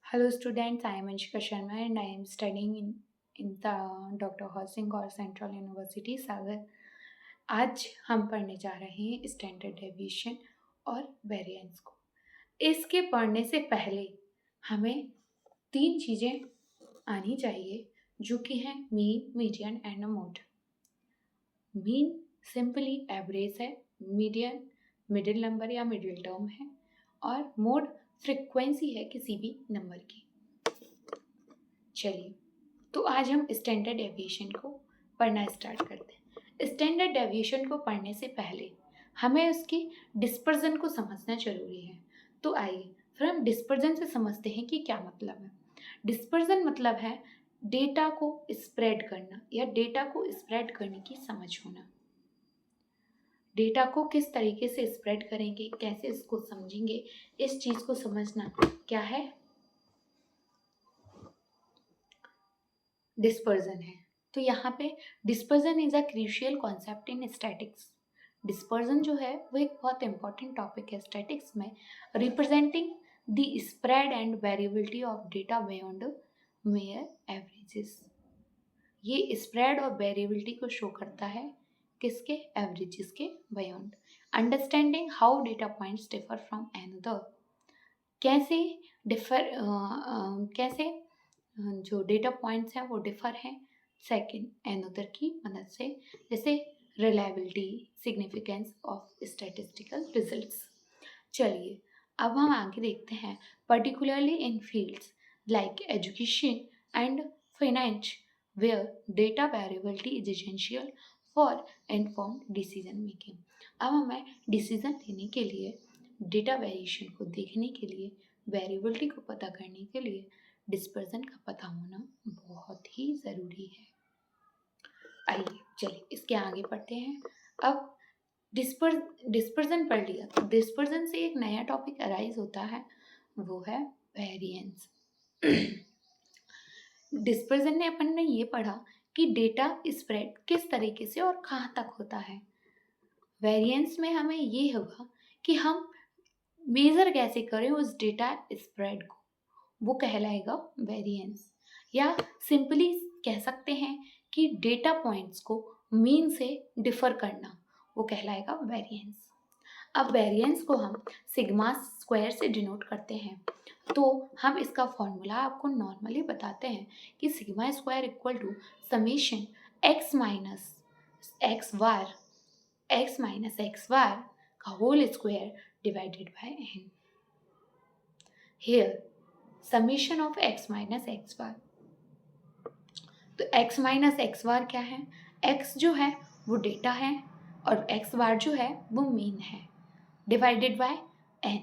Hello students, I am Anshika Sharma and I am studying in the Dr. Hosing Gaur Central University सागर। आज हम पढ़ने जा रहे हैं स्टैंडर्ड डेविएशन और वेरिएंस को। इसके पढ़ने से पहले हमें तीन चीज़ें आनी चाहिए जो कि हैं mean, median and mode. Mean simply average है, मीडियन मिडिल नंबर या मिडिल टर्म है और मोड फ्रिक्वेंसी है किसी भी नंबर की। चलिए, तो आज हम स्टैंडर्ड डेविएशन को पढ़ना स्टार्ट करते हैं। स्टैंडर्ड डेविएशन को पढ़ने से पहले हमें उसकी डिस्पर्जन को समझना जरूरी है। तो आइए फिर हम डिस्पर्जन से समझते हैं कि क्या मतलब है। डिस्पर्जन मतलब है डेटा को स्प्रेड करना या डेटा को स्प्रेड करने की समझ होना। डेटा को किस तरीके से स्प्रेड करेंगे, कैसे इसको समझेंगे, इस चीज़ को समझना क्या है, डिस्पर्जन है। तो यहाँ पे dispersion is a crucial concept in statics. Dispersion जो है वो एक बहुत इंपॉर्टेंट टॉपिक है स्टैटिक्स में, representing the spread and variability of data beyond mayor averages. ये स्प्रेड और वेरिएबिलिटी को शो करता है किसके, एवरेजेस के beyond. Understanding how data points differ from another, कैसे डिफर कैसे जो डेटा पॉइंट्स हैं वो डिफर हैं सेकंड एनोदर की मदद से, जैसे reliability, significance of statistical results. चलिए अब हम आगे देखते हैं, particularly in fields like education and finance where data variability is essential for informed decision making. अब हमें डिसीजन लेने के लिए, डेटा वेरिएशन को देखने के लिए, वेरिएबिलिटी को पता करने के लिए डिस्पर्जन का पता होना बहुत ही ज़रूरी है। आइए चलिए इसके आगे पढ़ते हैं। अब डिस्पर्जन पढ़ लिया तो डिस्पर्जन से एक नया टॉपिक अराइज होता है, वो है वेरिएंस। डिस्पर्जन ने अपन ने ये पढ़ा कि डेटा स्प्रेड किस तरीके से और कहाँ तक होता है। वेरिएंस में हमें ये होगा कि हम मेज़र कैसे करें उस डेटा स्प्रेड को, वो कहलाएगा वेरिएंस। या सिंपली कह सकते हैं कि डेटा पॉइंट्स को मीन से डिफर करना, वो कहलाएगा वेरिएंस। अब वेरिएंस को हम सिग्मा स्क्वायर से डिनोट करते हैं। तो हम इसका फॉर्मूला आपको नॉर्मली बताते हैं कि sigma square equal to summation x minus x bar का whole square divided by n. Here summation of x minus x bar. तो x माइनस एक्स बार क्या है, x जो है वो डेटा है और x बार जो है वो मीन है, डिवाइडेड बाय n,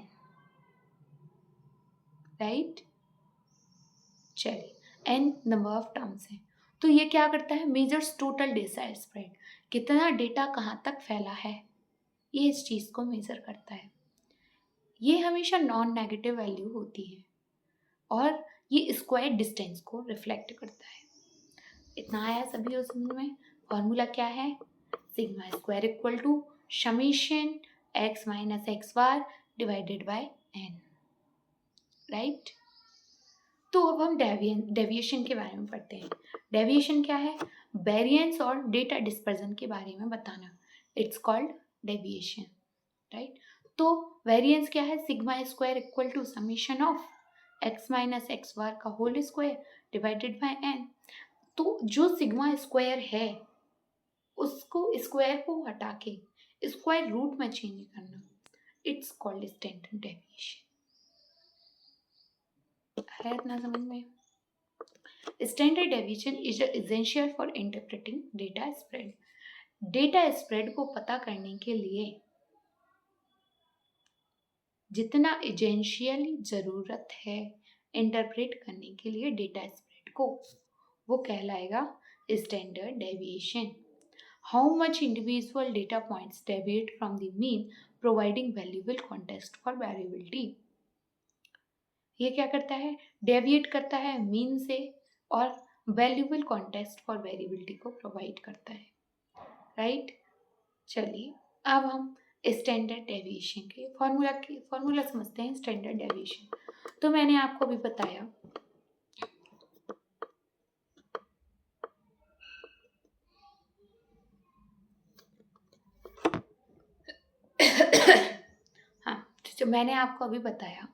राइट। चलिए n नंबर ऑफ टर्म्स है। तो ये क्या करता है, मेजर्स टोटल डेटा स्प्रेड, कितना डेटा कहाँ तक फैला है, ये इस चीज़ को मेजर करता है। ये हमेशा नॉन नेगेटिव वैल्यू होती है और ये स्क्वायर डिस्टेंस को रिफ्लेक्ट करता है। इतना आया सभी को समझ में। फॉर्मूला क्या है, sigma square equal to summation x minus x bar divided by n, right. तो अब हम डेविएशन के बारे में पढ़ते हैं। डेविएशन क्या है, वेरिएंस और डेटा डिस्पर्जन के बारे में बताना, इट्स कॉल्ड डेविएशन, राइट। तो वेरिएंस क्या है, sigma square equal to summation of x minus x bar का whole square divided by n. तो जो सिग्मा स्क्वायर है उसको, स्क्वायर को हटा के स्क्वायर रूट में चेंज करना, इट्स कॉल्ड स्टैंडर्ड डेविएशन। है इतना समझ में। Standard deviation is essential for interpreting data spread. Data spread को पता करने के लिए जितना एसेंशियल जरूरत है इंटरप्रेट करने के लिए डेटा स्प्रेड को, वो कहलाएगा standard deviation. How much individual data points deviate from the mean, providing valuable context for variability। ये क्या करता है, डेविएट करता है मीन से और वैल्यूबल कॉन्टेक्स्ट फॉर वेरिएबिलिटी को प्रोवाइड करता है, राइट। चलिए अब हम स्टैंडर्ड डेविएशन के फॉर्मूला समझते हैं स्टैंडर्ड डेविएशन। तो मैंने आपको अभी बताया हाँ, तो जो मैंने आपको अभी बताया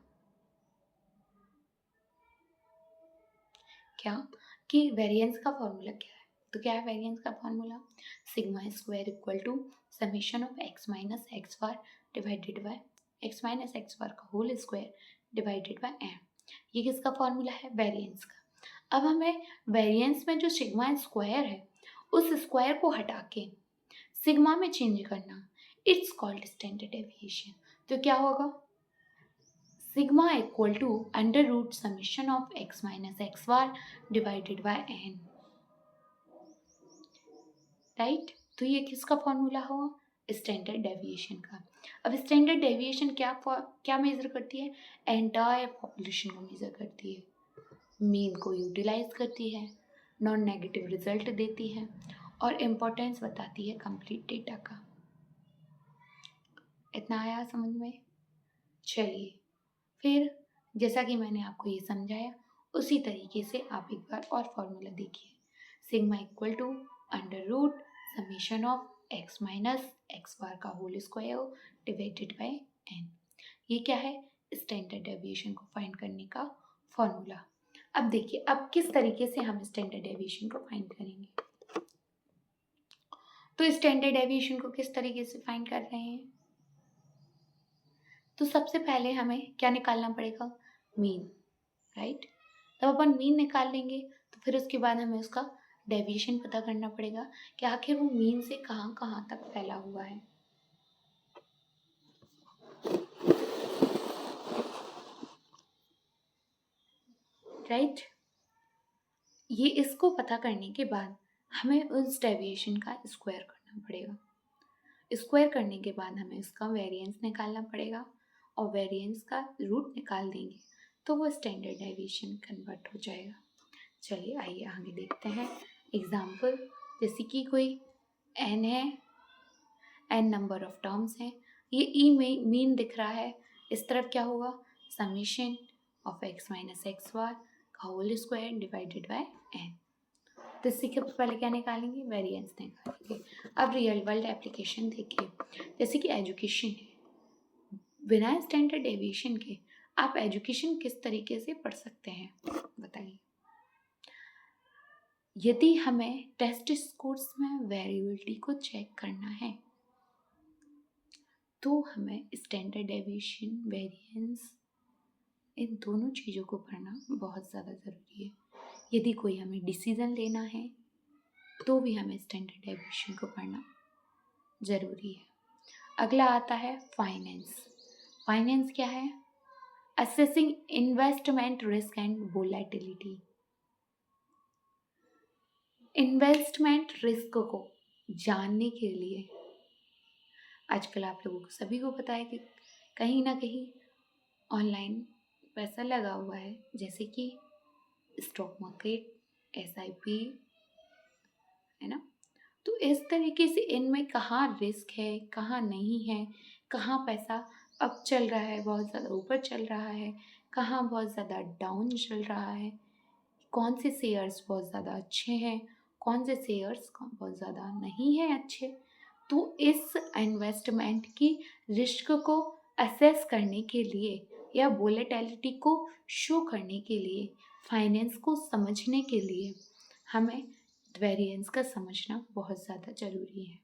क्या कि वेरिएंस का फॉर्मूला क्या है। तो क्या है वेरिएंस का formula? Sigma square equal to summation of x minus x bar divided by x minus x bar का whole square divided by m. ये किसका फॉर्मूला है? वेरिएंस का। अब हमें वेरिएंस में जो सिग्मा स्क्वायर है उस स्क्वायर को हटा के सिग्मा में चेंज करना, इट्स कॉल्ड स्टैंडर्ड डेविएशन। तो क्या होगा? Sigma equal to under root summation of x minus x bar divided by n, right. तो ये किसका फॉर्मूला हुआ? स्टैंडर्ड डेविएशन का। अब स्टैंडर्ड डेविएशन क्या मेजर करती है? एंटायर पॉपुलेशन को मेजर करती है, मीन को यूटिलाइज करती है, नॉन नेगेटिव रिजल्ट देती है और इम्पोर्टेंस बताती है कंप्लीट डेटा का। इतना आया समझ में? चलिए फिर जैसा कि मैंने आपको ये समझाया उसी तरीके से आप एक बार और फॉर्मूला देखिए। Sigma equal to under root summation of x minus x bar का whole square divided by n. ये क्या है? स्टैंडर्ड डेविएशन को फाइंड करने का फॉर्मूला। अब देखिए अब किस तरीके से हम स्टैंडर्ड डेविएशन को फाइंड करेंगे। तो स्टैंडर्ड डेविएशन को किस तरीके से फाइंड कर रहे हैं? तो सबसे पहले हमें क्या निकालना पड़ेगा? Mean, right. तब अपन मीन निकाल लेंगे तो फिर उसके बाद हमें उसका डेविएशन पता करना पड़ेगा कि आखिर वो मीन से कहाँ कहाँ तक फैला हुआ है, राइट। ये इसको पता करने के बाद हमें उस डेविएशन का स्क्वायर करना पड़ेगा। स्क्वायर करने के बाद हमें उसका वेरिएंस निकालना पड़ेगा और वेरिएंस का रूट निकाल देंगे तो वो स्टैंडर्ड डेविएशन कन्वर्ट हो जाएगा। चलिए आइए आगे देखते हैं एग्जाम्पल। जैसे कि कोई n है, n नंबर ऑफ टर्म्स हैं, ये ई में मीन दिख रहा है, इस तरफ क्या होगा? Summation of x minus x bar का whole square divided by n। तो इससे पहले क्या निकालेंगे? वेरिएंस निकालेंगे। अब रियल वर्ल्ड एप्लीकेशन देखिए, जैसे कि एजुकेशन है, बिना स्टैंडर्ड डेविएशन के आप एजुकेशन किस तरीके से पढ़ सकते हैं बताइए। यदि हमें टेस्ट स्कोर्स में वेरिएबिलिटी को चेक करना है तो हमें स्टैंडर्ड डेविएशन, वेरिएंस, इन दोनों चीज़ों को पढ़ना बहुत ज़्यादा ज़रूरी है। यदि कोई हमें डिसीज़न लेना है तो भी हमें स्टैंडर्ड डेविएशन को पढ़ना ज़रूरी है। अगला आता है फाइनेंस। फाइनेंस क्या है? Assessing investment risk and volatility. Investment risk को जानने के लिए आजकल आप लोगों को सभी को पता है कि कहीं ना कहीं ऑनलाइन पैसा लगा हुआ है, जैसे कि स्टॉक मार्केट, SIP, है ना। तो इस तरीके से इनमें कहाँ रिस्क है, कहाँ नहीं है, कहाँ पैसा अप चल रहा है, बहुत ज़्यादा ऊपर चल रहा है, कहाँ बहुत ज़्यादा डाउन चल रहा है, कौन से शेयर्स बहुत ज़्यादा अच्छे हैं, कौन से शेयर्स बहुत ज़्यादा नहीं हैं अच्छे। तो इस इन्वेस्टमेंट की रिस्क को असेस करने के लिए या वोलेटिलिटी को शो करने के लिए, फाइनेंस को समझने के लिए हमें वेरिएंस का समझना बहुत ज़्यादा ज़रूरी है।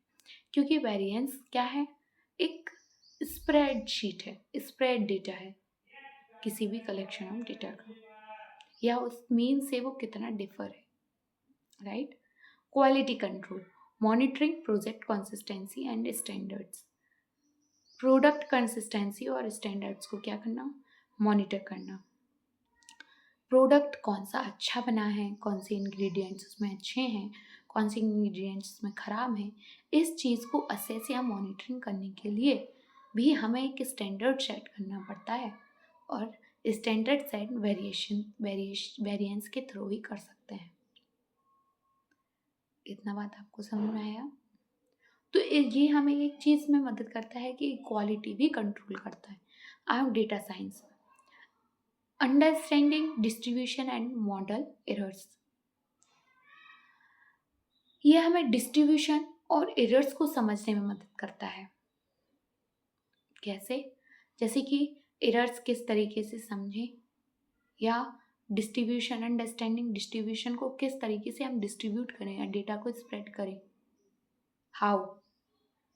क्योंकि वेरिएंस क्या है? एक स्प्रेड शीट है, स्प्रेड डेटा है किसी भी कलेक्शन ऑफ डेटा का, या उस मीन से वो कितना डिफर है, right. Quality control, monitoring project consistency and standards. Product consistency और स्टैंडर्ड्स को क्या करना? मॉनिटर करना। प्रोडक्ट कौन सा अच्छा बना है, कौन से इंग्रेडिएंट्स उसमें अच्छे हैं, कौन से इंग्रेडिएंट्स उसमें ख़राब हैं, इस चीज़ को असेस या मॉनिटरिंग करने के लिए भी हमें एक स्टैंडर्ड सेट करना पड़ता है और स्टैंडर्ड सेट वेरिएंस के थ्रू ही कर सकते हैं। इतना बात आपको समझ में आया? तो ये हमें एक चीज़ में मदद करता है कि क्वालिटी भी कंट्रोल करता है। अब data science, understanding distribution and model errors, ये हमें डिस्ट्रीब्यूशन और एरर्स को समझने में मदद करता है। कैसे? जैसे कि एरर्स किस तरीके से समझें, या डिस्ट्रीब्यूशन, अंडरस्टैंडिंग डिस्ट्रीब्यूशन को किस तरीके से हम डिस्ट्रीब्यूट करें या डेटा को स्प्रेड करें, हाउ,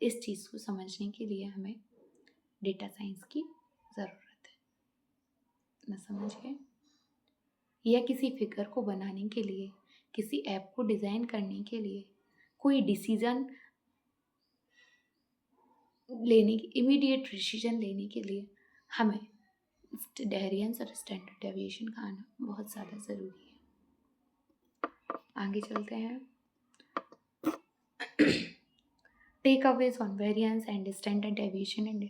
इस चीज़ को समझने के लिए हमें डेटा साइंस की ज़रूरत है। ना समझ गए? या किसी फिगर को बनाने के लिए, किसी ऐप को डिज़ाइन करने के लिए, कोई डिसीजन लेने की, इमीडिएट डिसीजन लेने के लिए हमें वेरिएंस और स्टैंडर्ड डेविएशन का आना बहुत ज़्यादा ज़रूरी है। आगे चलते हैं। Takeaways on variance and standard deviation, and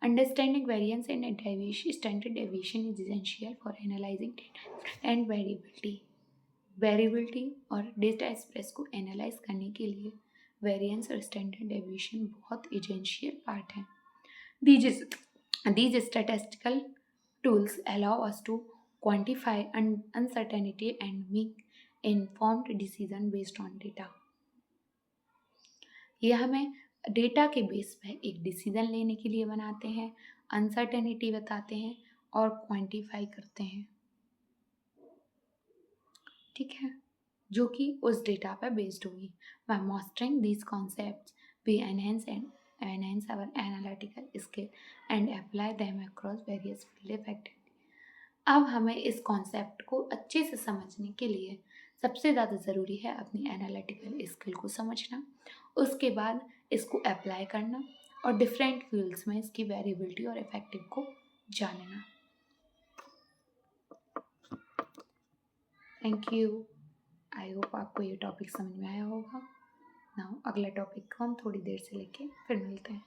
understanding variance and deviation, standard deviation is essential for analyzing data and variability. Variability और डेटा स्प्रेस को एनालाइज करने के लिए वेरिएंस और स्टैंडर्ड डेविएशन बहुत एसेंशियल पार्ट है। These statistical tools allow us to quantify uncertainty and make informed decision based on data. ये हमें डेटा के बेस पे एक डिसीजन लेने के लिए बनाते हैं, अनसर्टेनिटी बताते हैं और क्वांटिफाई करते हैं, ठीक है, जो कि उस डेटा पर बेस्ड होगी। By mastering these concepts we enhance our analytical skill and apply them across various field effectively. अब हमें इस कॉन्सेप्ट को अच्छे से समझने के लिए सबसे ज़्यादा ज़रूरी है अपनी एनालिटिकल स्किल को समझना, उसके बाद इसको अप्लाई करना और डिफरेंट फील्ड्स में इसकी वेरिएबिलिटी और इफेक्टिव को जानना। Thank you. आई होप आपको ये टॉपिक समझ में आया होगा। नाउ अगला टॉपिक को हम थोड़ी देर से लेके फिर मिलते हैं।